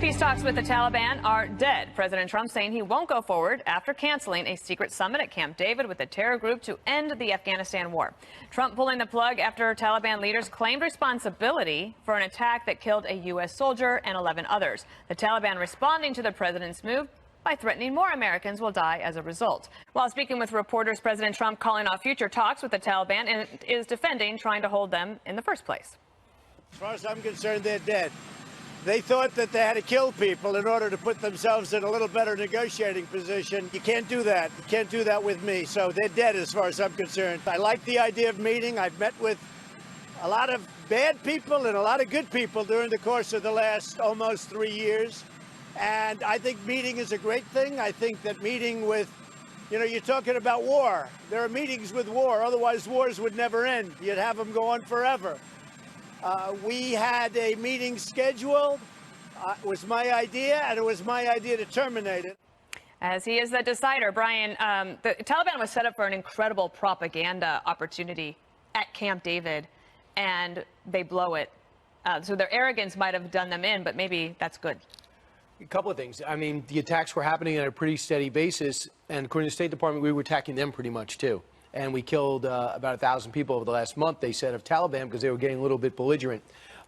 Peace talks with the Taliban are dead. President Trump saying he won't go forward after canceling a secret summit at Camp David with the terror group to end the Afghanistan war. Trump pulling the plug after Taliban leaders claimed responsibility for an attack that killed a U.S. soldier and 11 others. The Taliban responding to the president's move by threatening more Americans will die as a result. While speaking with reporters, President Trump calling off future talks with the Taliban and is defending trying to hold them in the first place. As far as I'm concerned, they're dead. They thought that they had to kill people in order to put themselves in a little better negotiating position. You can't do that. You can't do that with me. So they're dead as far as I'm concerned. I like the idea of meeting. I've met with a lot of bad people and a lot of good people during the course of the last almost 3 years. And I think meeting is a great thing. I think that meeting with, you're talking about war. There are meetings with war. Otherwise, wars would never end. You'd have them go on forever. We had a meeting scheduled. It was my idea, and it was my idea to terminate it. As he is the decider, Brian, the Taliban was set up for an incredible propaganda opportunity at Camp David, and they blow it. So their arrogance might have done them in, but maybe that's good. A couple of things. I mean, the attacks were happening on a pretty steady basis, and according to the State Department, we were attacking them pretty much, too. And we killed about 1,000 people over the last month, they said, of Taliban because they were getting a little bit belligerent.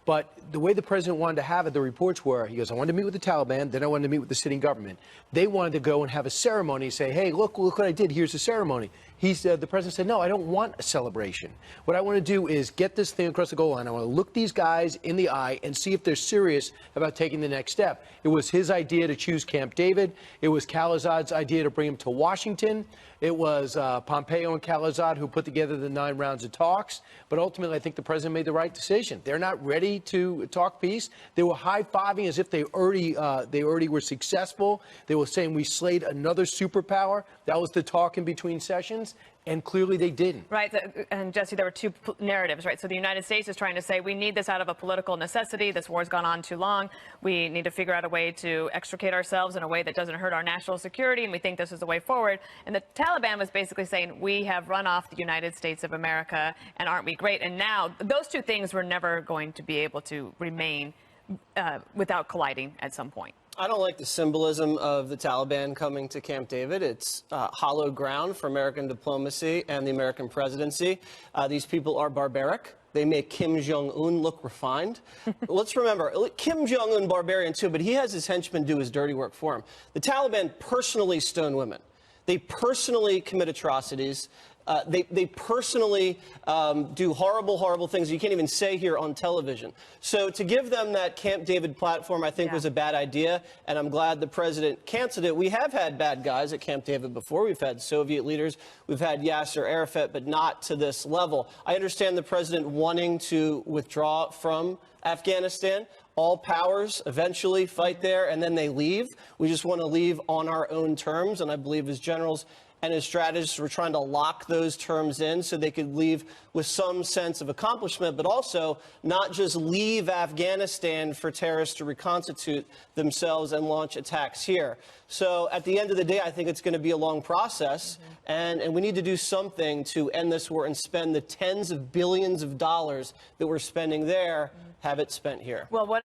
But the way the president wanted to have it, the reports were, he goes, I wanted to meet with the Taliban, then I wanted to meet with the sitting government. They wanted to go and have a ceremony, say, hey, look what I did, here's the ceremony. He said, the president said, no, I don't want a celebration. What I want to do is get this thing across the goal line. I want to look these guys in the eye and see if they're serious about taking the next step. It was his idea to choose Camp David. It was Khalilzad's idea to bring him to Washington. It was Pompeo and Khalilzad who put together the 9 rounds of talks. But ultimately, I think the president made the right decision. They're not ready to talk peace. They were high-fiving as if they already were successful. They were saying we slayed another superpower. That was the talk in between sessions. And clearly they didn't. Right. And Jesse, there were two narratives, right? So the United States is trying to say we need this out of a political necessity. This war's gone on too long. We need to figure out a way to extricate ourselves in a way that doesn't hurt our national security. And we think this is the way forward. And the Taliban was basically saying we have run off the United States of America and aren't we great? And now those two things were never going to be able to remain without colliding at some point. I don't like the symbolism of the Taliban coming to Camp David. It's hollow ground for American diplomacy and the American presidency. These people are barbaric. They make Kim Jong-un look refined. Let's remember, Kim Jong-un barbarian too, but he has his henchmen do his dirty work for him. The Taliban personally stone women. They personally commit atrocities. They personally do horrible, horrible things you can't even say here on television. So to give them that Camp David platform, I think, was a bad idea, and I'm glad the president canceled it. We have had bad guys at Camp David before. We've had Soviet leaders. We've had Yasser Arafat, but not to this level. I understand the president wanting to withdraw from Afghanistan. All powers eventually fight there, and then they leave. We just want to leave on our own terms, and I believe as generals and as strategists were trying to lock those terms in so they could leave with some sense of accomplishment, but also not just leave Afghanistan for terrorists to reconstitute themselves and launch attacks here. So at the end of the day, I think it's going to be a long process, and we need to do something to end this war and spend the tens of billions of dollars that we're spending there, have it spent here. Well, what